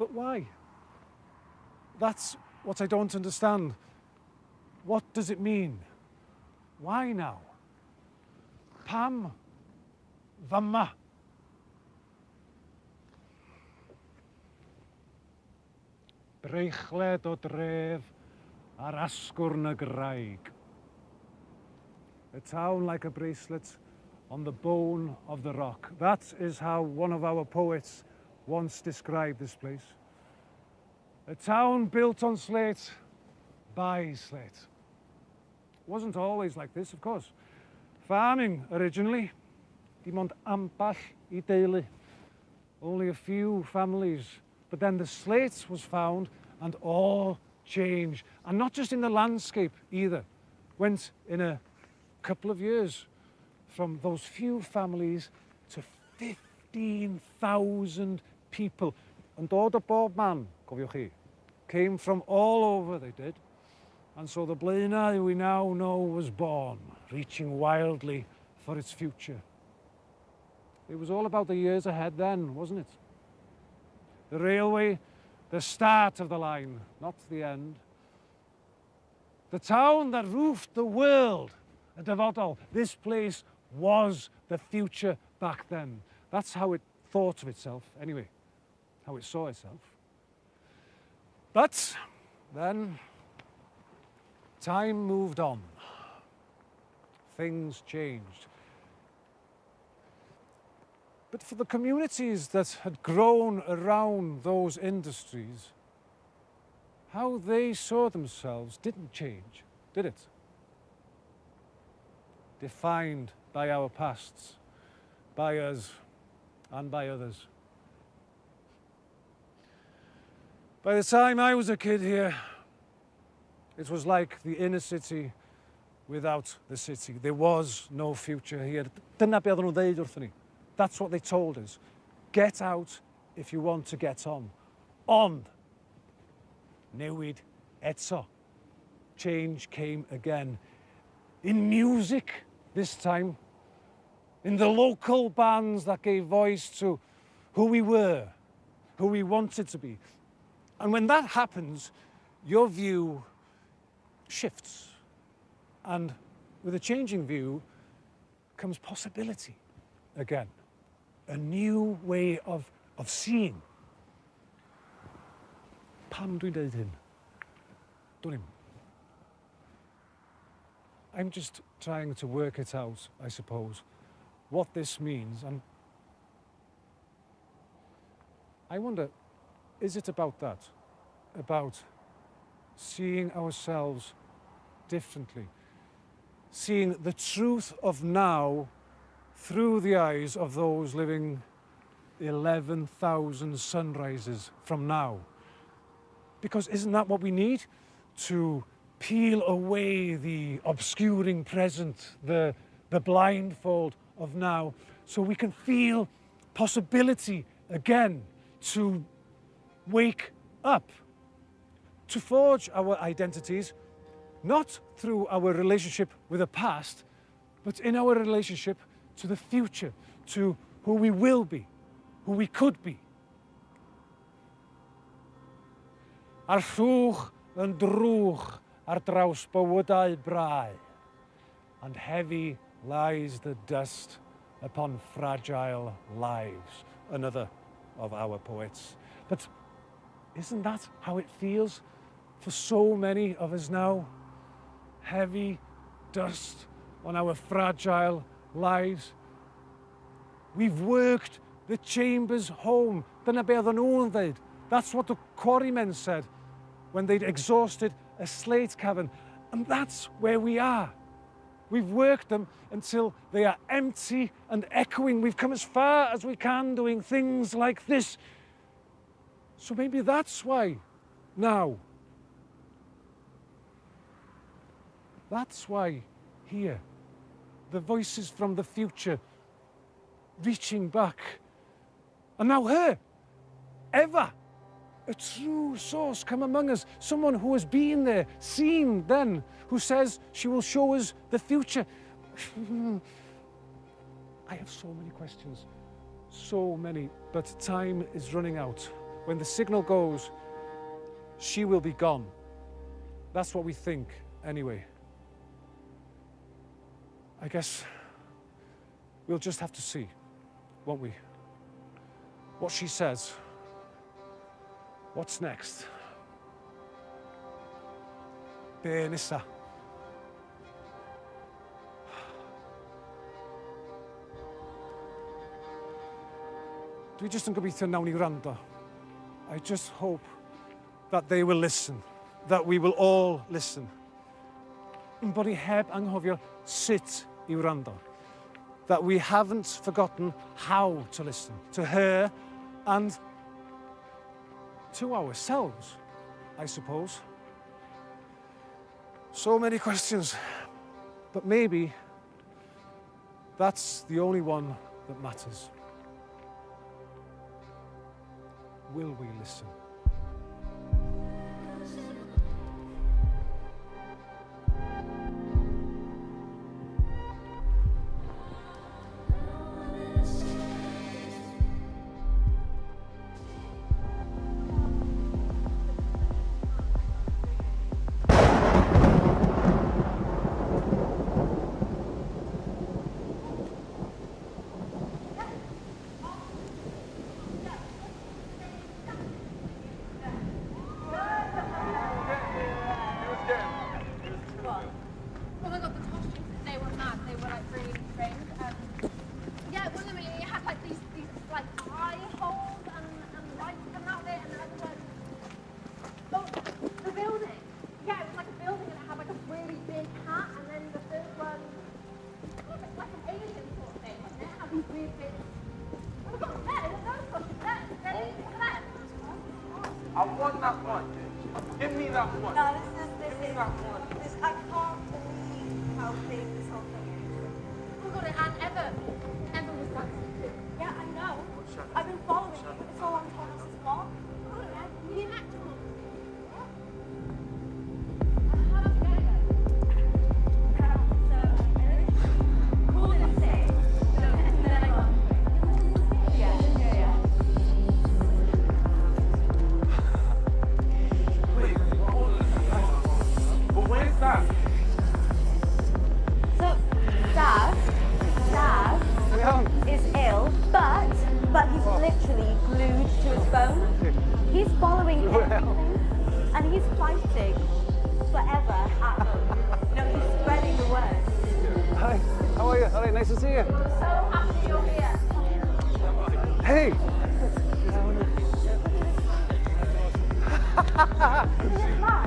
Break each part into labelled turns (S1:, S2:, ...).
S1: But why? That's what I don't understand. What does it mean? Why now? Pam fyma? Breichlet o dref ar asgwrn y graig. A town like a bracelet on the bone of the rock. That is how one of our poets once described this place. A town built on slate by slate. Wasn't always like this, of course. Farming originally, dim ond amball I deulu. Only a few families. But then the slate was found and all changed. And not just in the landscape either. Went in a couple of years from those few families to 15,000 people. And dod o bob man, cofiwch chi. Came from all over, they did. And so the Blaenau we now know was born, reaching wildly for its future. It was all about the years ahead then, wasn't it? The railway, the start of the line, not the end. The town that roofed the world, a dyfodol. This place was the future back then. That's how it thought of itself, anyway, how it saw itself. But then time moved on. Things changed. But for the communities that had grown around those industries, how they saw themselves didn't change, did it? Defined by our pasts, by us and by others. By the time I was a kid here, it was like the inner city without the city. There was no future here. Dyna be oedden nhw'n ddeud wrthon ni. That's what they told us. Get out if you want to get on. Ond, newid eto. Change came again. In music this time. In the local bands that gave voice to who we were, who we wanted to be. And when that happens, your view shifts. And with a changing view comes possibility again. A new way of seeing. Pam dwi'n deud hyn? Don't him. I'm just trying to work it out, I suppose, what this means. And I wonder, is it about that? About seeing ourselves differently? Seeing the truth of now through the eyes of those living 11,000 sunrises from now. Because isn't that what we need? To peel away the obscuring present, the blindfold of now, so we can feel possibility again, to wake up, to forge our identities, not through our relationship with the past, but in our relationship to the future, to who we will be, who we could be. A'r llwch yn drwch ar draws bywydau brau, and heavy lies the dust upon fragile lives, another of our poets. But isn't that how it feels for so many of us now? Heavy dust on our fragile lives. We've worked the chambers home. Dyna be oedden nhw'n ddeud. That's what the quarrymen said when they'd exhausted a slate cavern. And that's where we are. We've worked them until they are empty and echoing. We've come as far as we can doing things like this. So maybe that's why now. That's why here, the voices from the future reaching back. And now her, Eva, a true source come among us, someone who has been there, seen then, who says she will show us the future. I have so many questions, so many, but time is running out. When the signal goes, she will be gone. That's what we think, anyway. I guess we'll just have to see, won't we? What she says. What's next? Be nesa? Dwi just yn gobeithio nawn ni wrando. I just hope that they will listen, that we will all listen. Bod ni heb anghofio sut I wrando. That we haven't forgotten how to listen to her and to ourselves, I suppose. So many questions, but maybe that's the only one that matters. Will we listen?
S2: I want that one. Give me that one.
S3: No, this is that one. I can't believe how big this whole thing is. Oh my god, and Ever was dancing too. Yeah, I know. I've been following you for so long, Thomas's vlog. Oh yeah, you didn't act on it. How much you going? Cool and safe. And then I go. Yeah.
S2: But where's that?
S3: So, Dad is ill, but he's literally glued to his phone. He's following everything, and he's fighting forever at home. No, he's spreading the word.
S1: Hi, how are you? All right, nice to see you.
S3: So happy you're here.
S1: Hey!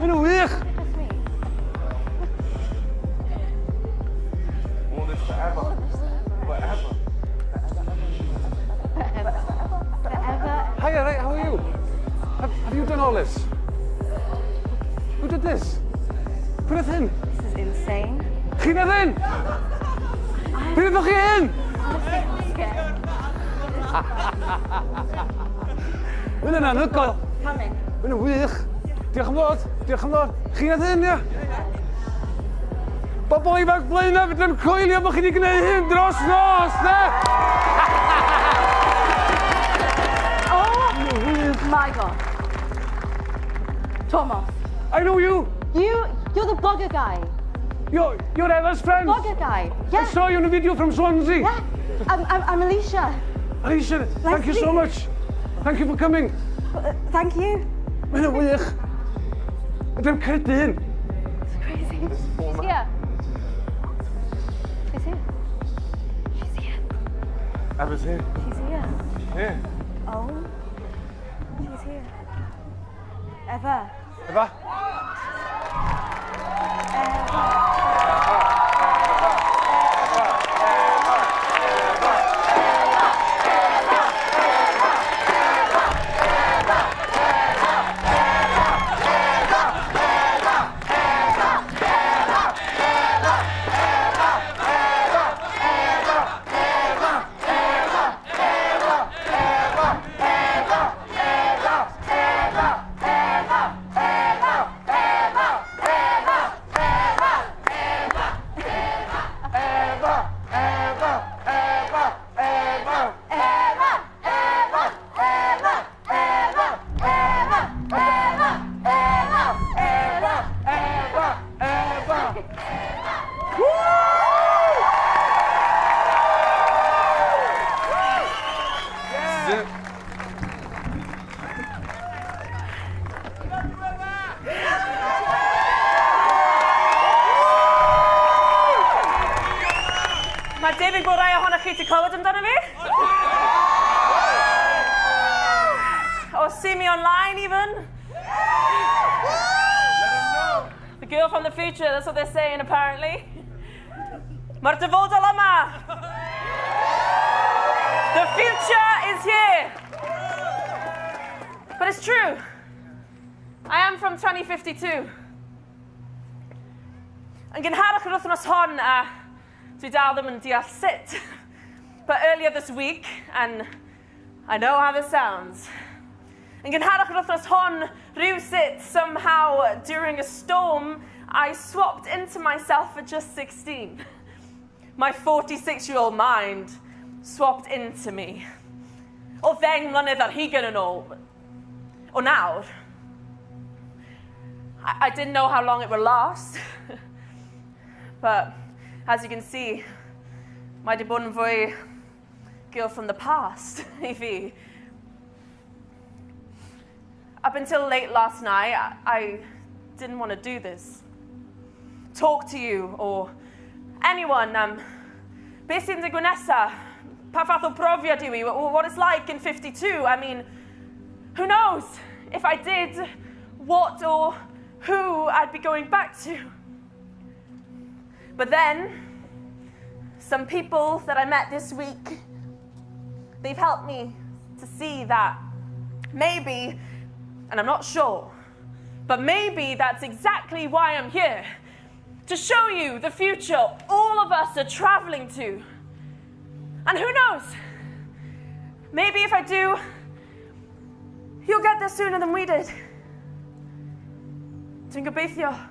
S1: Yn wych!
S2: All this forever. Forever.
S3: Forever.
S1: Hi, all right, how are you? Have you done all this? Who did this? Put it in.
S3: This is insane.
S1: Chi na ddyn? Put ydych chi in?
S3: Honestly, I'm scared.
S1: Mae'n yna anhygoel.
S3: Coming.
S1: Mae'n wych. Diolch yn fawr. Diolch yn fawr. Chi na ddyn, ia? Bobl ifanc Blaenau fydd yn coelio bod chi wedi gwneud hyn dros nos, ne?
S3: Oh my god. Thomas.
S1: I know you.
S3: You're the blogger guy.
S1: You're Eva's friend.
S3: Blogger guy. Yeah.
S1: I saw you in a video from Swansea.
S3: Yeah. I'm Alicia.
S1: Alicia, thank you so much. Thank you for coming.
S3: Thank you.
S1: Mae'n wych. Ydym credu hyn.
S3: It's crazy. She's here. She's here. She's here.
S2: Eva's here.
S3: She's here.
S2: Yeah.
S3: Oh. She's here. Eva.
S1: Eva?
S4: ti clywed amdano fi? Or see me online even? The girl from the future, that's what they're saying apparently. Mae'r dyfodol yma. The future is here. But it's true. I am from 2052. Yn gynharach yr wythnos hon, dwi dal ddim yn deall sut. But earlier this week, and I know how this sounds, yn gynharach yr wythnos hon, rhywsut, somehow, during a storm, I swapped into myself at just 16. My 46-year-old mind swapped into me. O ddeng mlynedd ar hugain yn ôl. O nawr. I didn't know how long it would last. But, as you can see, mae di bod yn fwy girl from the past I fi. Up until late last night, I didn't want to do this. Talk to you, or anyone, beth sy'n digwydd nesa? Pa fath o profiad yw I? What it's like in 52? I mean, who knows? If I did, what or who I'd be going back to. But then, some people that I met this week, they've helped me to see that maybe, and I'm not sure, but maybe that's exactly why I'm here. To show you the future all of us are traveling to. And who knows? Maybe if I do, you'll get there sooner than we did. Dwi'n gobeithio.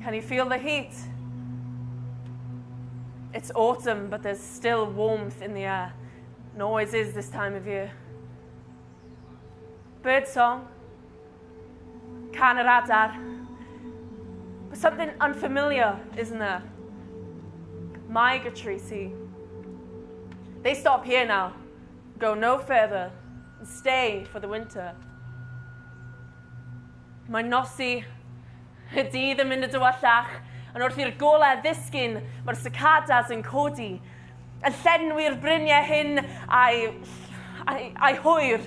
S4: Can you feel the heat? It's autumn, but there's still warmth in the air. And always is this time of year. Bird song. Can yr adar. But something unfamiliar, isn't there? Migratory, see. They stop here now, go no further, and stay for the winter. Mae nosi, y dydd yn mynd y dywallach, yn wrth i'r golau ddisgyn, mae'r cicadas yn codi, yn llenwi'r bryniau hyn a'i hwyr.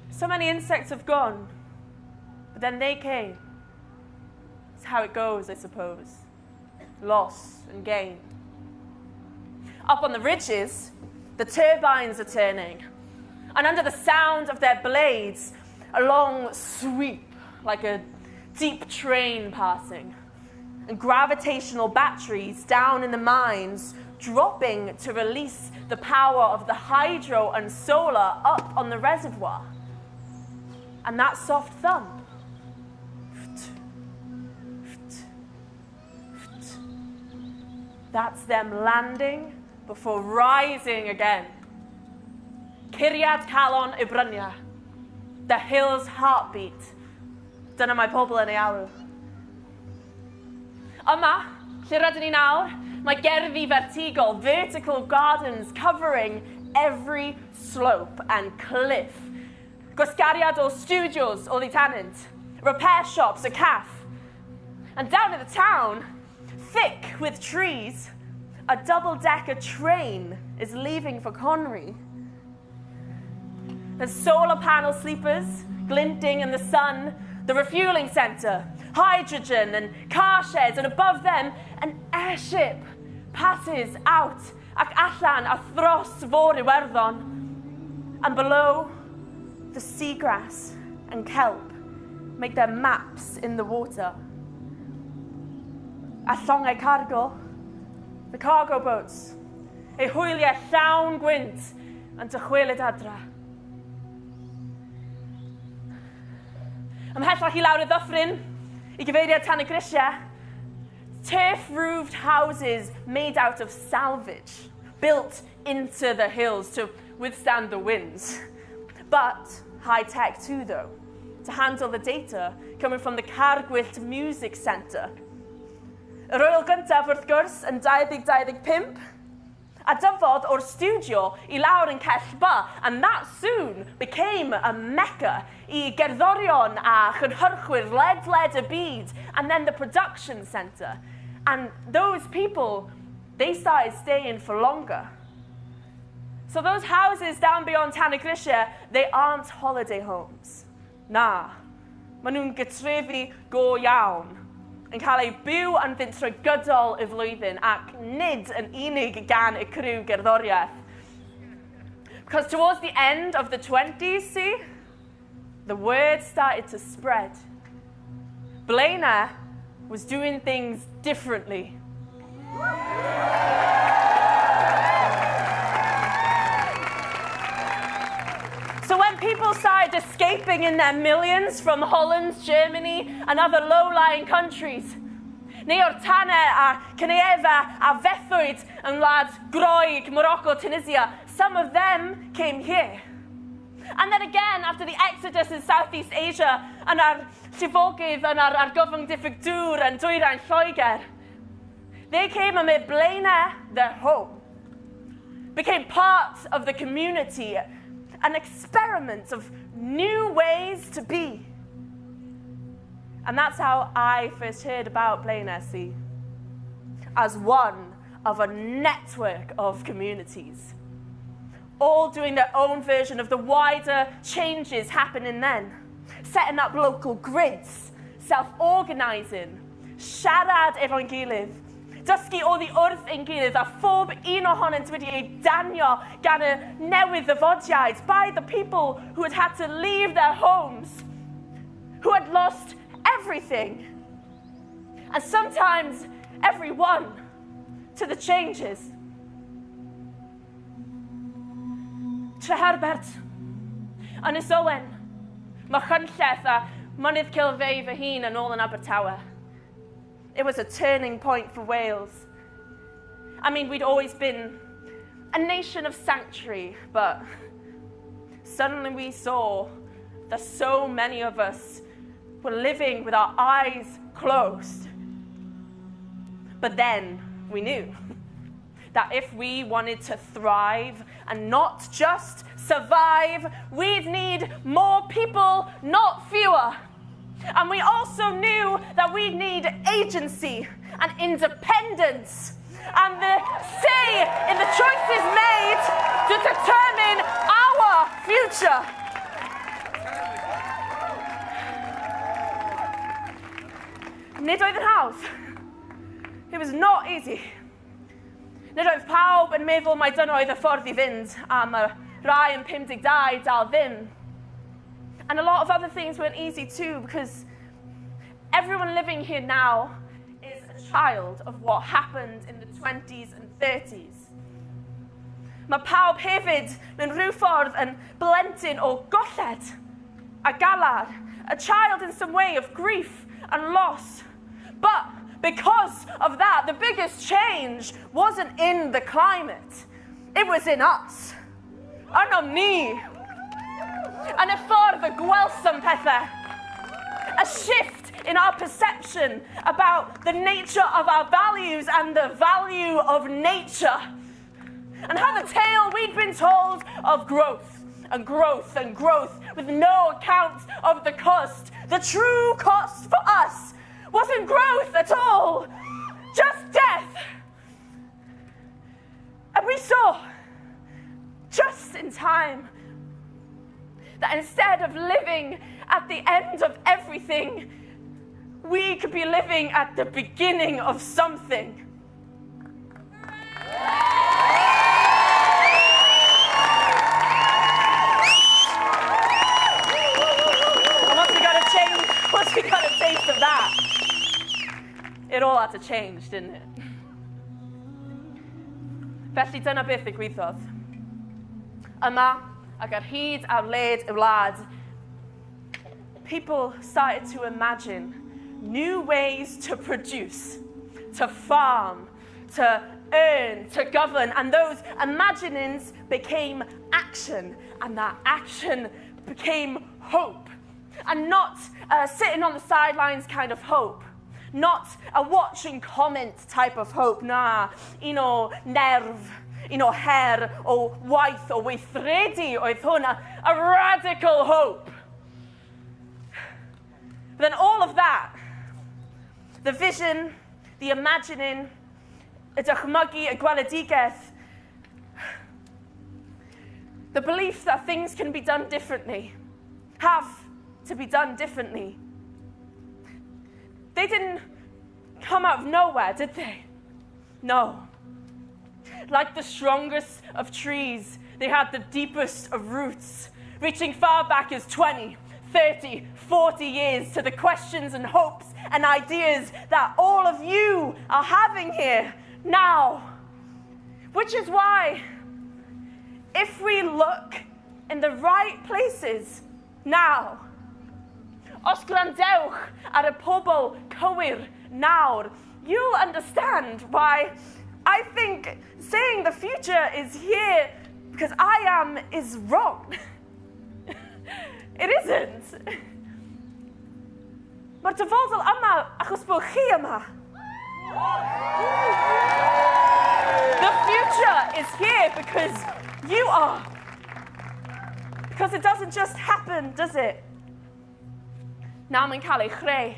S4: So many insects have gone, but then they came. It's how it goes, I suppose. Loss and gain. Up on the ridges, the turbines are turning, and under the sound of their blades, a long sweep, like a deep train passing, and gravitational batteries down in the mines dropping to release the power of the hydro and solar up on the reservoir. And that soft thump. That's them landing before rising again. Curiad calon y brynia. The hill's heartbeat. Dyna mae pobl yn ei alw. Yma, lle rydyn ni nawr, mae gerddi vertigol, vertical gardens covering every slope and cliff. Gwasgariad o studios o tenant, repair shops, a caff. And down in the town, thick with trees, a double-decker train is leaving for Conwy. There's solar panel sleepers glinting in the sun, the refueling centre, hydrogen and car sheds, and above them, an airship passes out ac allan a thros fôr Iwerddon. And below, the seagrass and kelp make their maps in the water. A llongau cargo, the cargo boats, eu hwyliau llawn gwynt yn dychwelyd adra. Ymhellach I lawr y ddyffryn, I gyfeiriad tan y grisiau, turf-roofed houses made out of salvage, built into the hills to withstand the winds. But high-tech too, though, to handle the data coming from the Cargwyllt Music Centre. Yr oel gyntaf, wrth gwrs, yn 2025, a dyfod o'r studio i lawr yn Cellba, and that soon became a mecca I gerddorion a chynhyrchwyr ledled y byd, and then the production centre. And those people, they started staying for longer. So those houses down beyond Tanygrisha, they aren't holiday homes. Na, maen nhw'n gytrefi go iawn, yn cael ei byw yn fynd trwy gydol y flwyddyn ac nid yn unig gan y criw gerddoriaeth. Because towards the end of the 20s, see, the word started to spread. Blaenau was doing things differently. So when people started escaping in their millions from Holland, Germany, and other low-lying countries, neu o'r tanau a Cynefa a Fethwyd yn Wlad Groeg, Morocco, Tunisia, some of them came here. And then again, after the exodus in Southeast Asia, and our llifogydd and our gyfyng diffyg dŵr and dwyrain Lloegr, they came and made Blaenau their home, became part of the community, an experiment of new ways to be. And that's how I first heard about Blaenau, see, as one of a network of communities, all doing their own version of the wider changes happening then, setting up local grids, self-organising, siarad efo'n gilydd, dysgu oddi wrth ein gilydd a phob un ohonynt wedi ei danio gan y newydd ddyfodiaid by the people who had to leave their homes, who had lost everything, and sometimes everyone, to the changes. Treherbert, Ynys Owen, Machynlleth a Mynydd Cilfei fy hun yn ôl yn Abertawe. It was a turning point for Wales. I mean, we'd always been a nation of sanctuary, but suddenly we saw that so many of us were living with our eyes closed. But then we knew that if we wanted to thrive and not just survive, we'd need more people, not fewer. And we also knew that we need agency and independence and the say in the choices made to determine our future. Nid oedd yn hawdd. It was not easy. Nid oedd pawb yn meddwl mai dyna oedd y ffordd I fynd am y rai yn 52 dal ddim. And a lot of other things weren't easy too, because everyone living here now is a child of what happened in the 20s and 30s. Mae pawb hefyd mewn rhyw ffordd yn blentyn o golled a galar, a child in some way of grief and loss. But because of that, the biggest change wasn't in the climate. It was in us. Yn ni. Yn y ffordd y gwelsym pethau. A shift in our perception about the nature of our values and the value of nature. And how the tale we'd been told of growth and growth and growth with no account of the cost. The true cost for us wasn't growth at all, just death. And we saw, just in time, that instead of living at the end of everything, we could be living at the beginning of something. And once we got a taste of that, it all had to change, didn't it? Felly dyna beth ddigwyddodd. Yma, ac ar hyd ar led y wlad, people started to imagine new ways to produce, to farm, to earn, to govern, and those imaginings became action, and that action became hope. And not sitting on the sidelines kind of hope, not a watch and comment type of hope, na, nerf, un o her, o waith, o weithredu oedd hwnna, a radical hope. Then all of that, the vision, the imagining, y dychmygu, y gweledigaeth, the belief that things can be done differently, have to be done differently. They didn't come out of nowhere, did they? No. Like the strongest of trees, they had the deepest of roots, reaching far back as 20, 30, 40 years to the questions and hopes and ideas that all of you are having here now. Which is why, if we look in the right places now, os gwrandewch ar y pobl cywir nawr, you'll understand why I think saying the future is here because I am is wrong. It isn't. Mae'r dyfodol yma achos bod chi yma. The future is here because you are. Because it doesn't just happen, does it? Now mae'n cael ei chreu,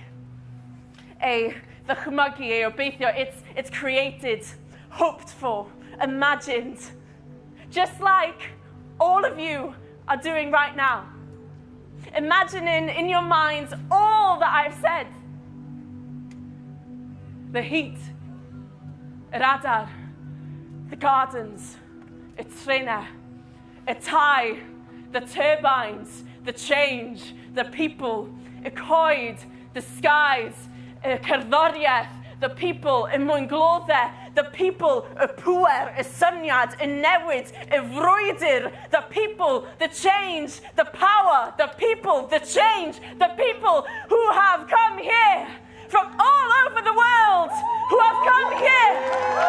S4: ei ddychmygu, ei obeithio. It's created, hoped for, imagined. Just like all of you are doing right now. Imagining in your minds all that I've said. The heat, yr adar, the gardens, y trenau, y tai, the turbines, the change, the people, y coed, the skies, y cerddoriaeth, the people, y mwynglodau, the people, y pŵer, y syniad, y newid, y frwydr, the people, the change, the power, the people, the change, the people who have come here from all over the world, who have come here,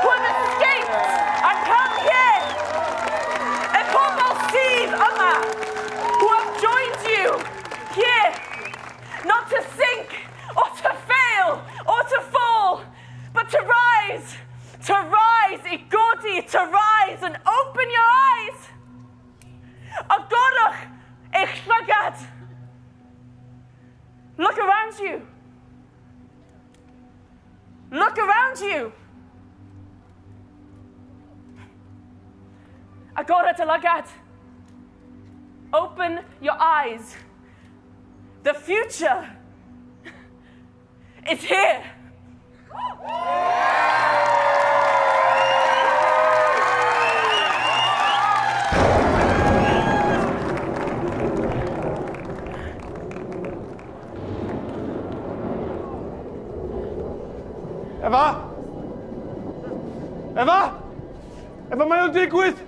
S4: who have escaped and come here. Y pobl sydd yma, who have joined you here, not to sink or to fail or to fall, but to rise, I godi, to rise and open your eyes. Agorach eich llygad. Look around you. Look around you. Agora dy lygad. Open your eyes. The future is here.
S2: Eva? Eva? Eva, mae o'n ddigwydd.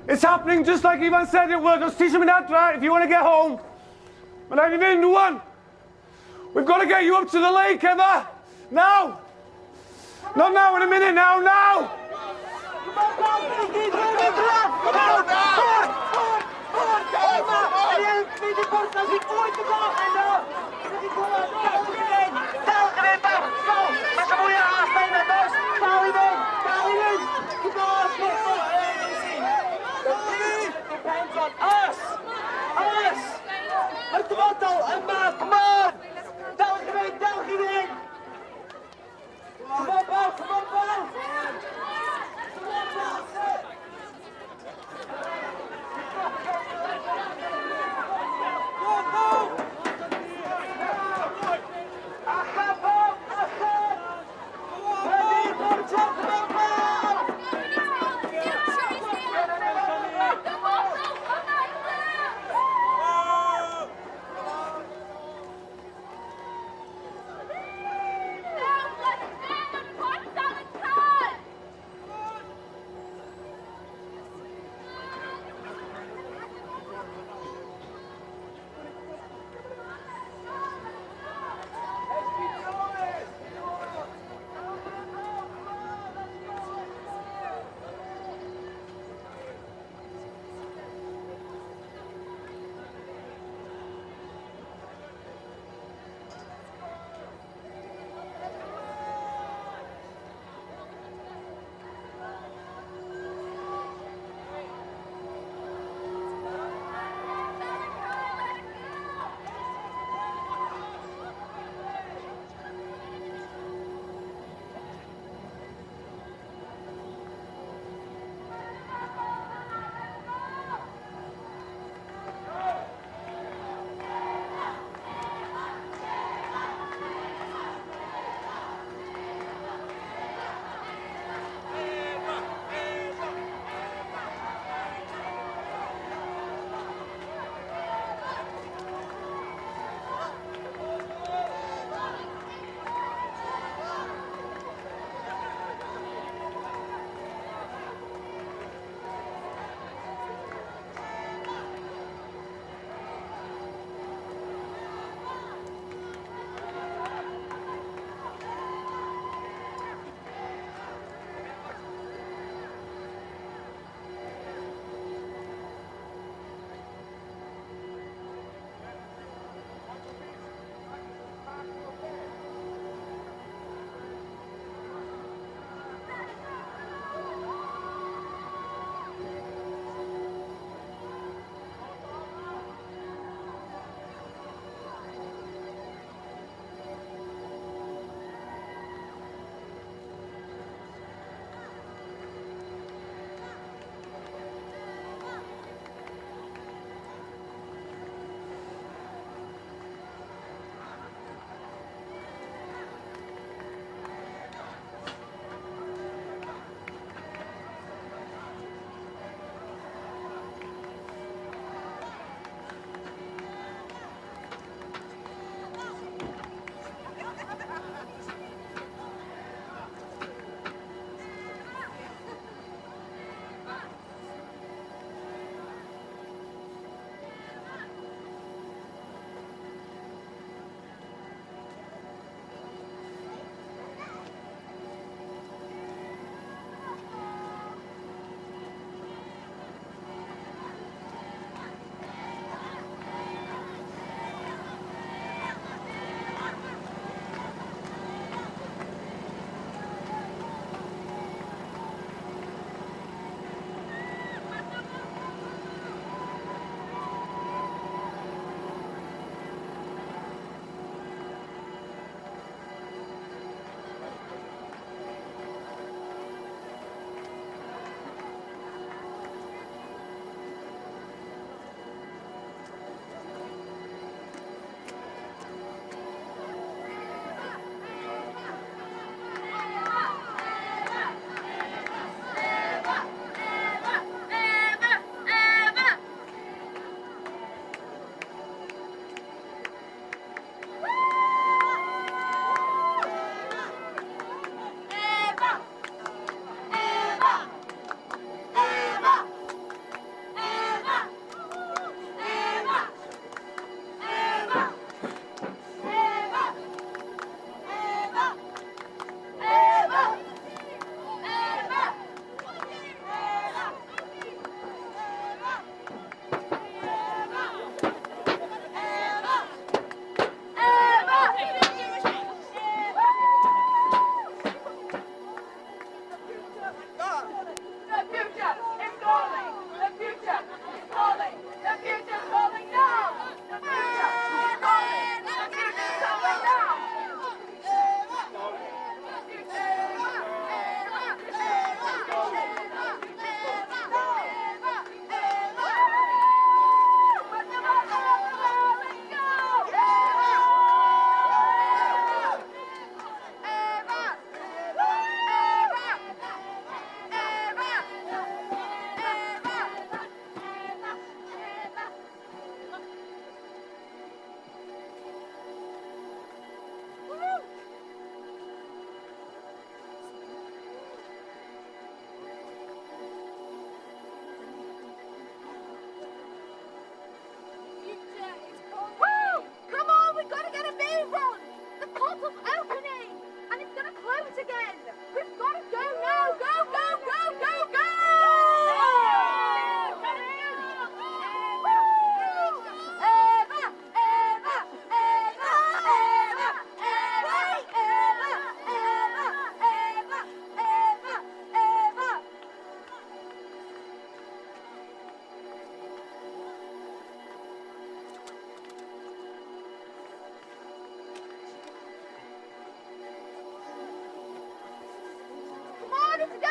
S2: It's happening just like Ivan said it would. Os ti eisiau mynd adra, if you want to get home. Mae'n rhaid i fynd rwan. We've got to get you up to the lake, Eva. Now. Not now, in a minute, now.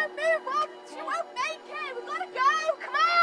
S3: move on! She won't make it! We've got to go! Come on!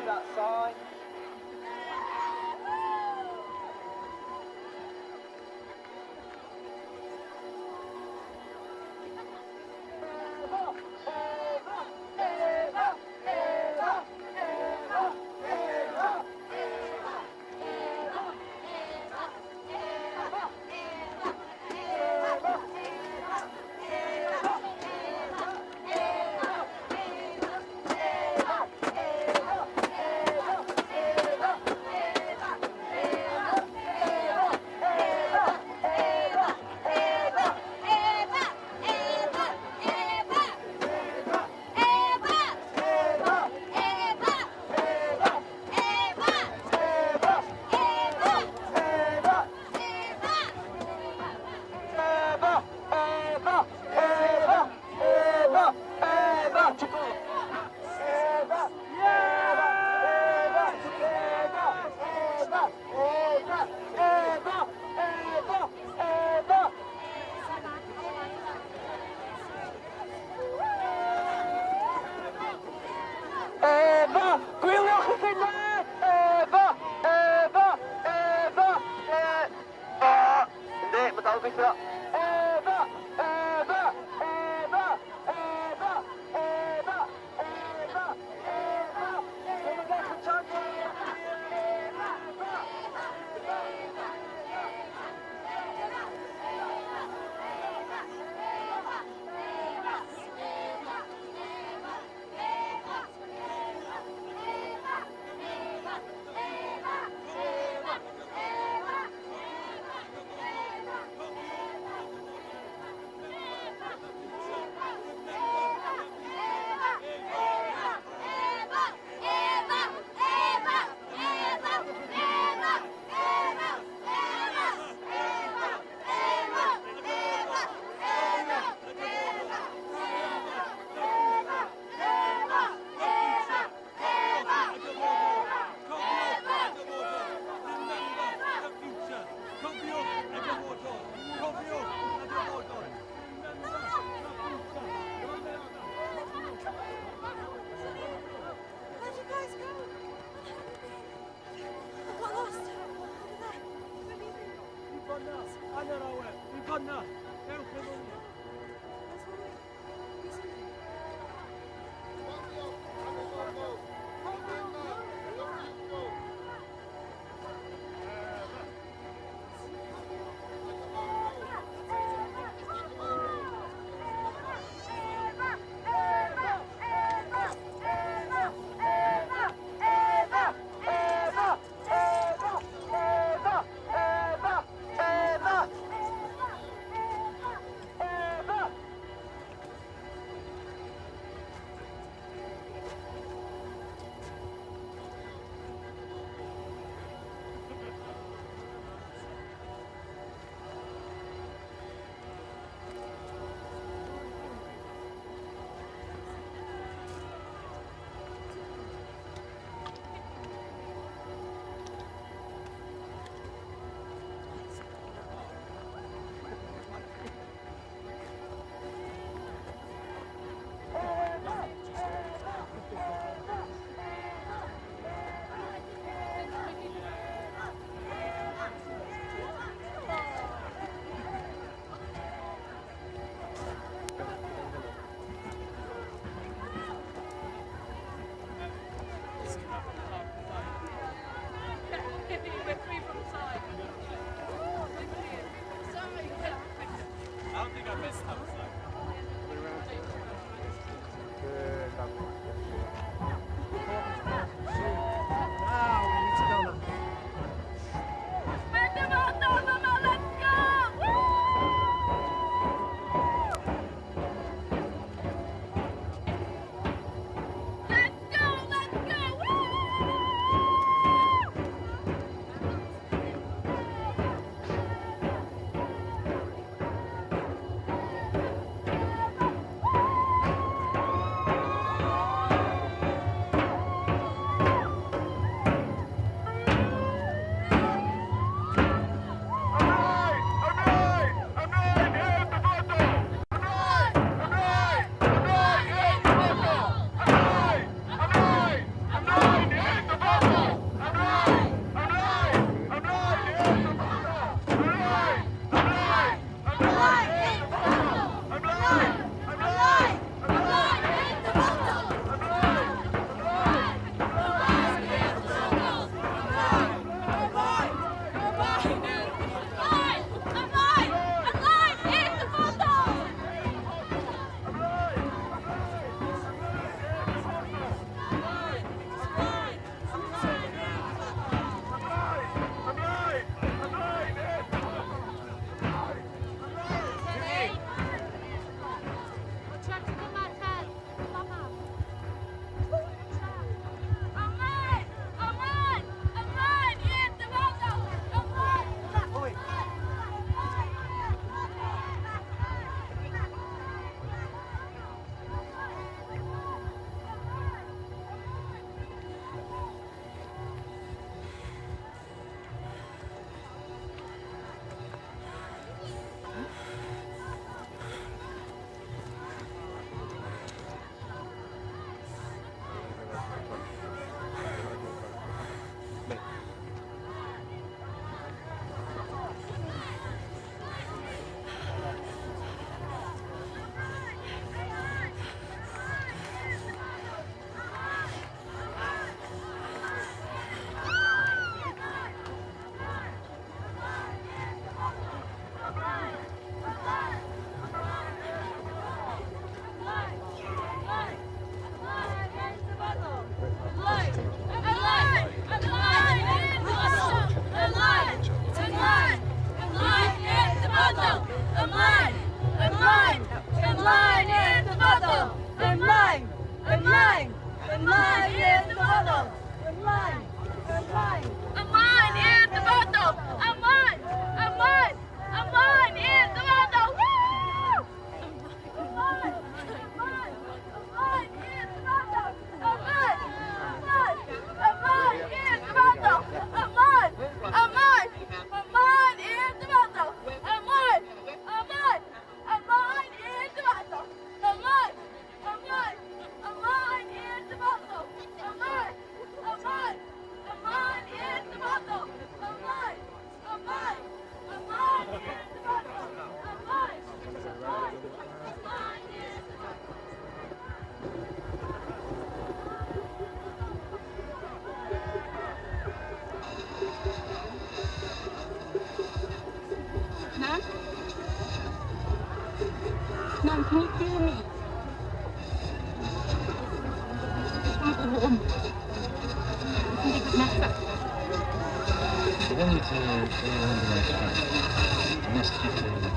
S5: That sign.
S1: hanner awe. Fi'n fanna. Ewch efo ni.
S5: Beth yn digwydd nesaf?
S6: Then it's around the right time. You must keep trying to make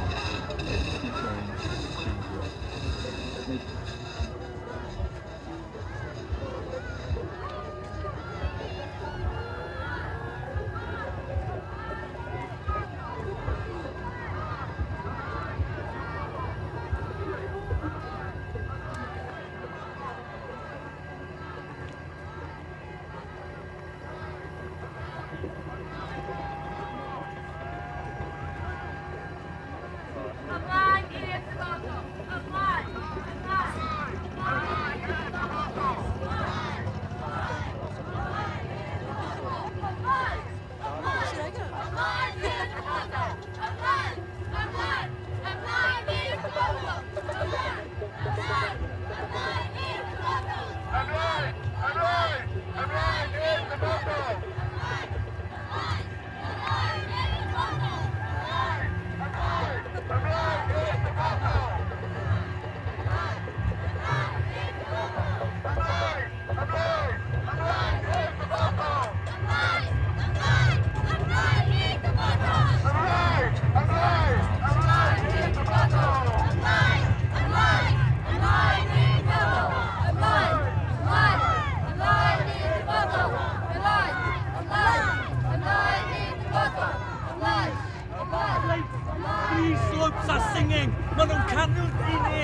S7: These slopes are singing. Maen nhw'n canu i ni.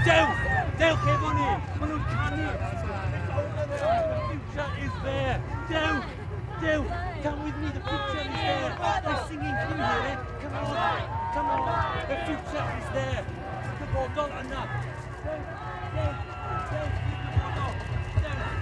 S7: Dewch, dewch efo ni. Maen nhw'n canu. The future is there. Dewch, dewch. Come with me, the future is there. They're singing. Can you hear it? Come on, come on. The future is there. Dyfodol yna. Dewch, dewch, dewch. Dyfodol. Dewch.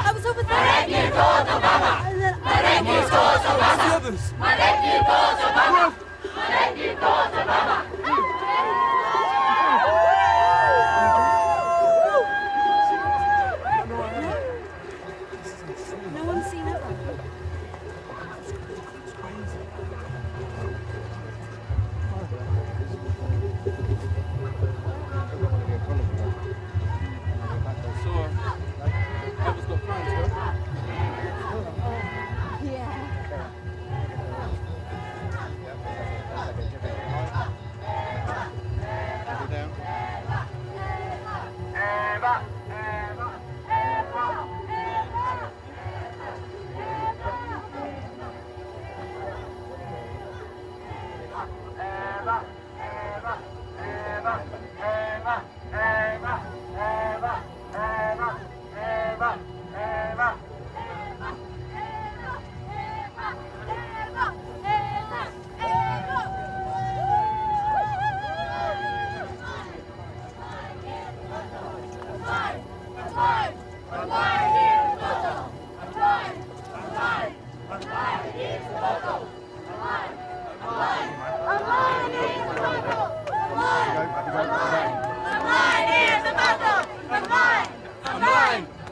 S3: I was over there. No one's seen it.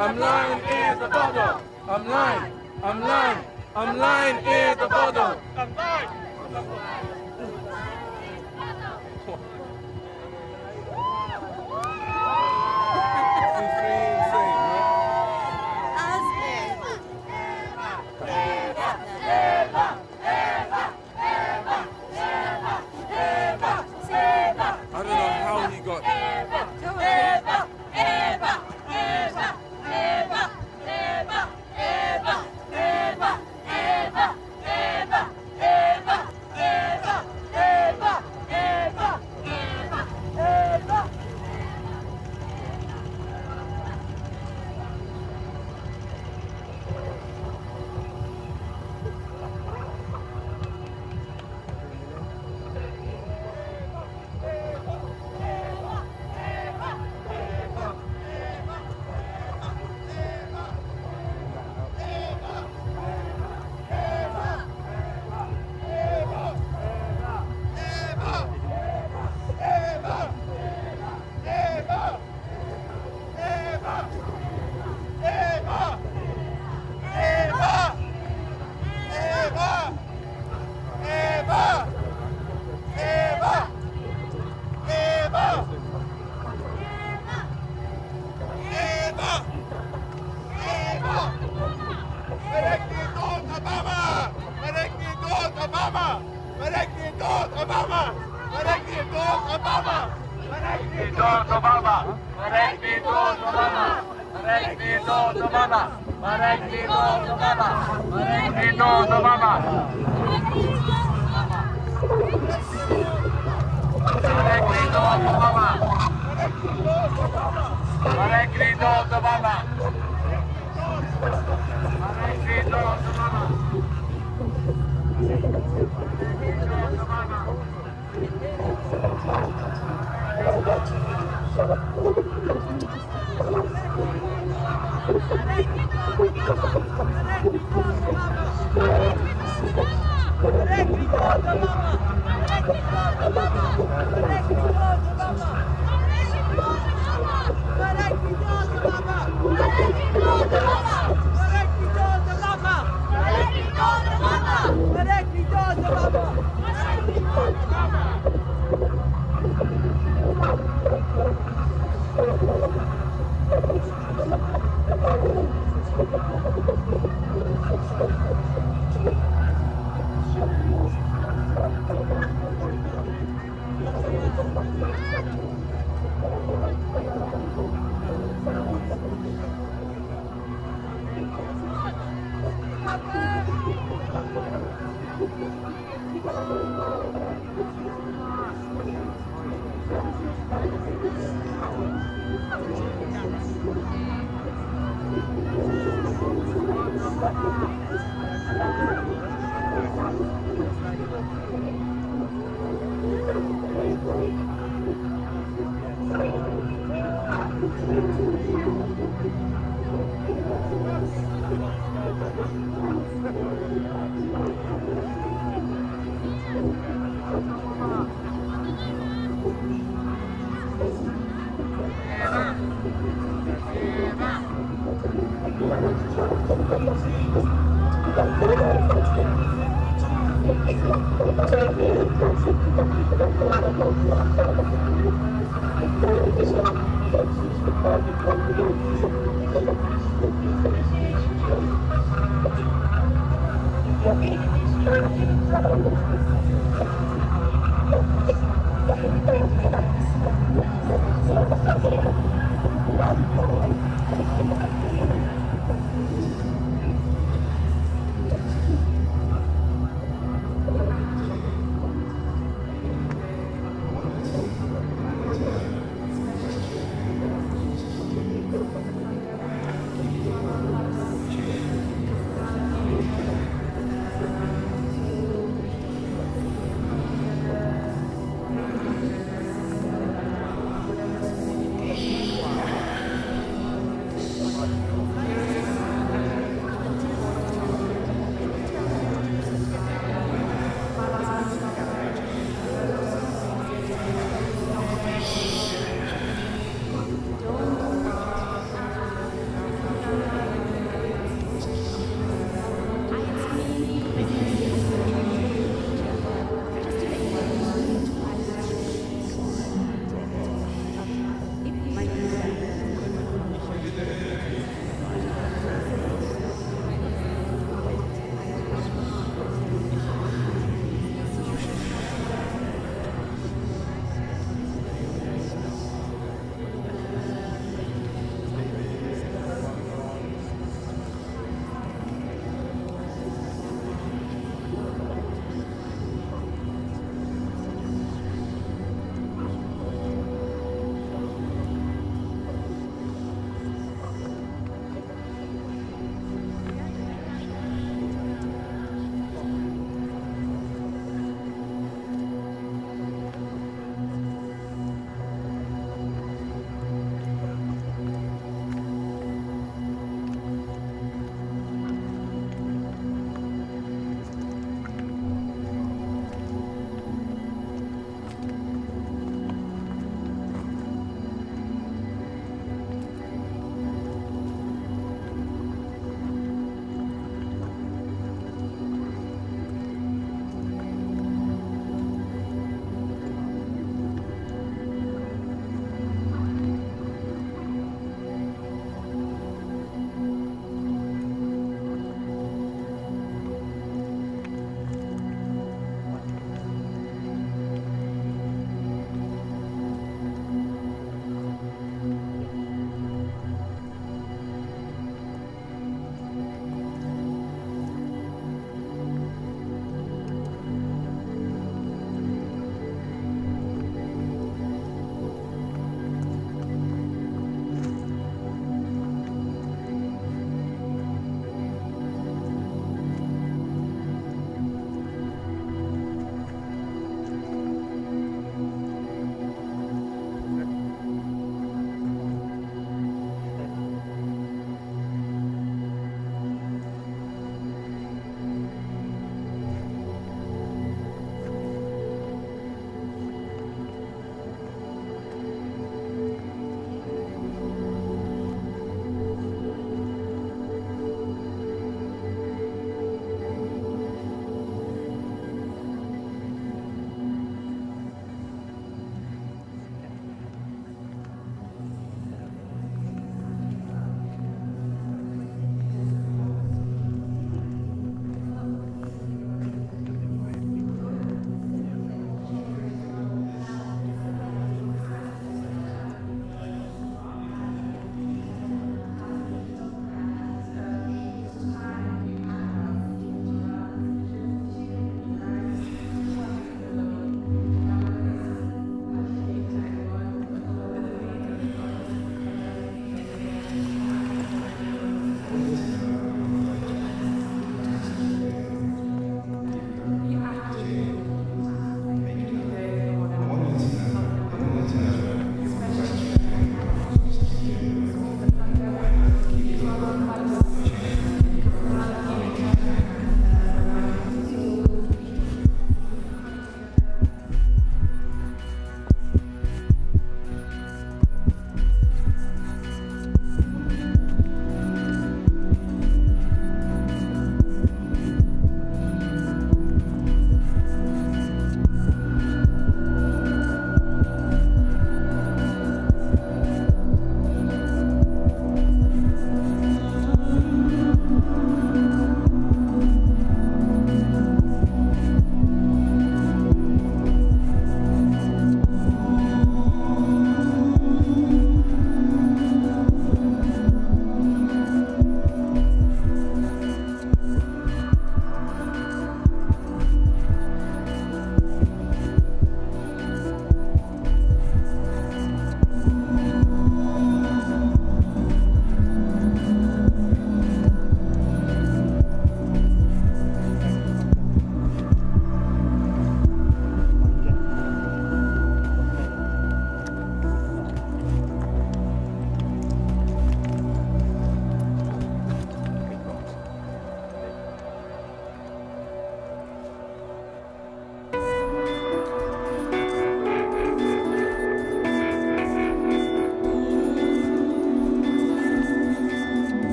S8: I'm lying in the bottle. I'm lying. I'm lying. I'm lying in the bottle. I'm lying. I don't know how he got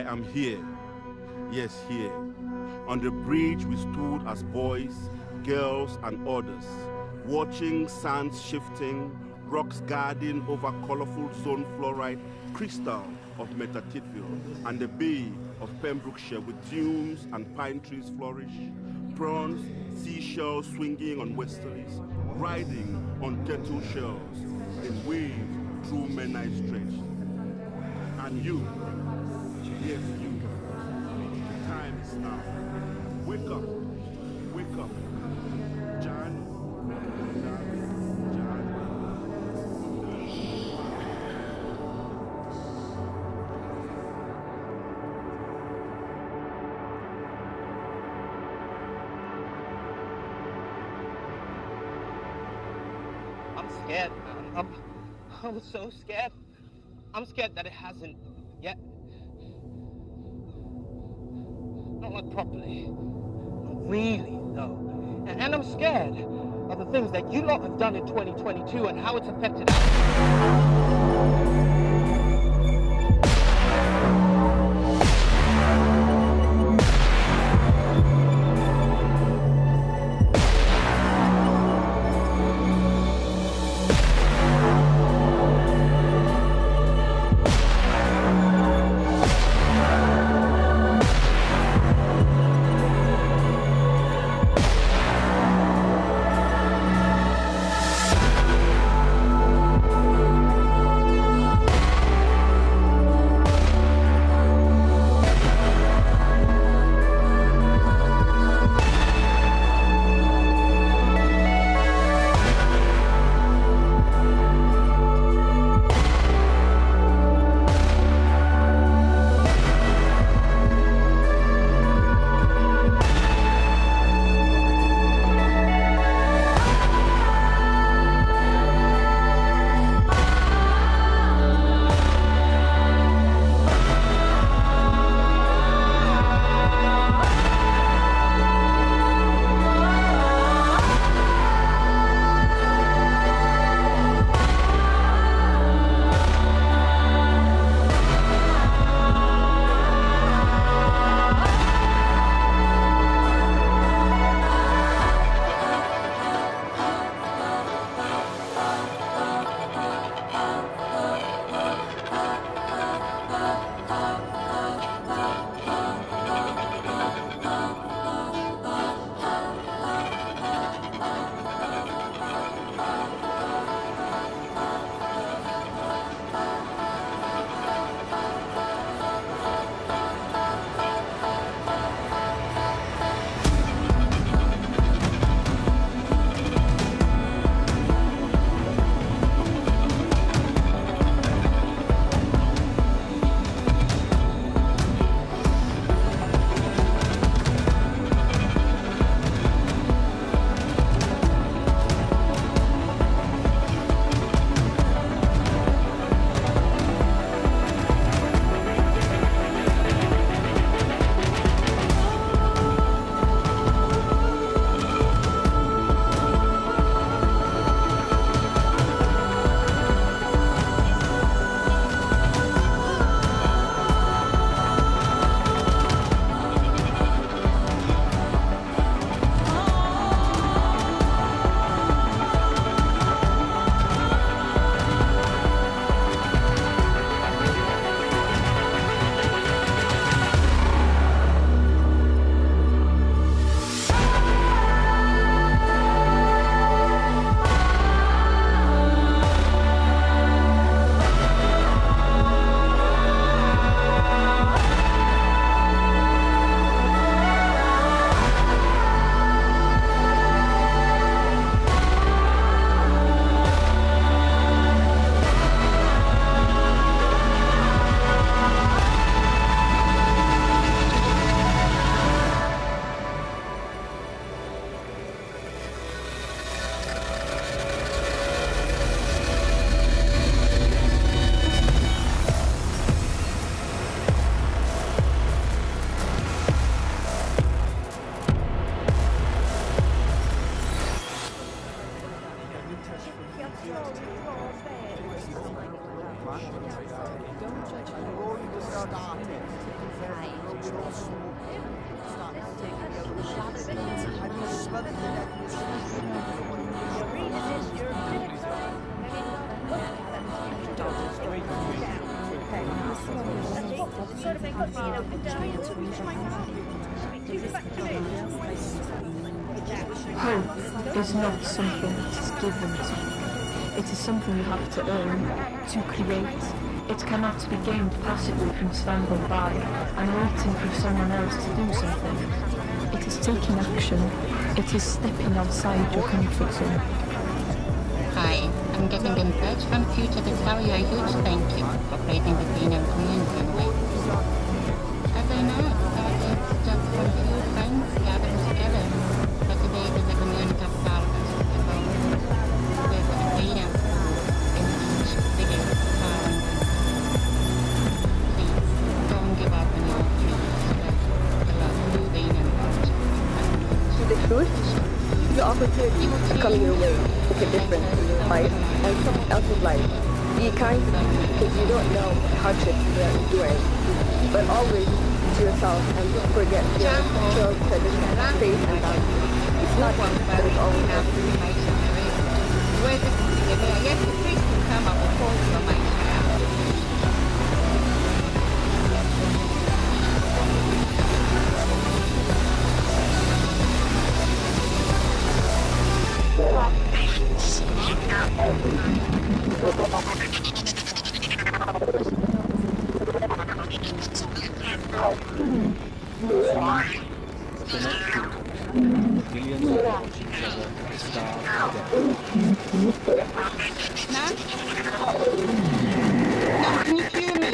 S9: am here. Yes, here. On the bridge we stood as boys, girls and others, watching sands shifting, rocks guarding over colorful zone fluoride, crystal of Metathethil, and the bay of Pembrokeshire with dunes and pine trees flourish, prawns, seashells swinging on westerlies, riding on turtle shells in waves through Menai Stretch. And you, yes you, the time is now. Wake up, wake up. Jan.
S10: I'm scared, man. I'm so scared. I'm scared that it hasn't yet. Not like properly. Not really, though. And I'm scared of the things that you lot have done in 2022 and how it's affected us.
S11: Hope is not something that is given to you. It is something you have to earn, to create. It cannot be gained passively from standing by and waiting for someone else to do something. It is taking action. It is stepping outside your comfort zone.
S5: Hi, I'm getting in touch from Future to tell you a huge thank you for creating the Blaenau community in Wales. As I know, it's just a few friends gathered together, but today it is a community of thousands of people with a Blaenau in each bigger town. Please, don't give up on your dreams with the love of the Blaenau project.
S12: The truth, the opportunity to come your way, make a difference in your life and someone else's life. Be kind to people because you don't know the hardships they're enduring. But always to yourself and don't forget your cultural tradition, faith and values. It's not one, but it's always
S5: Where the yes, the priest will come up and hold your mind.
S6: Millions of watching each other starve to death.
S5: No, can you hear me?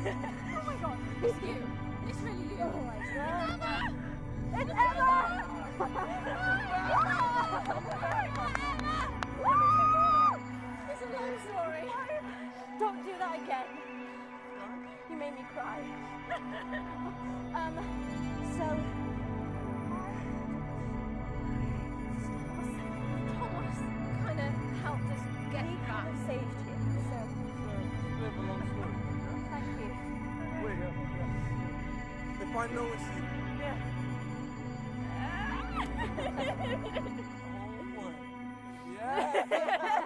S3: Oh my god, it's you. It's really you. Oh my god. It's Emma! It's a long story. Don't do that again. You made me cry. Thomas kind of helped us get back. He kind of saved you, so.
S8: It's a bit of a long story.
S3: Thank you.
S8: Wait, if I know it's you.
S3: Yeah.
S8: Oh boy. Yeah.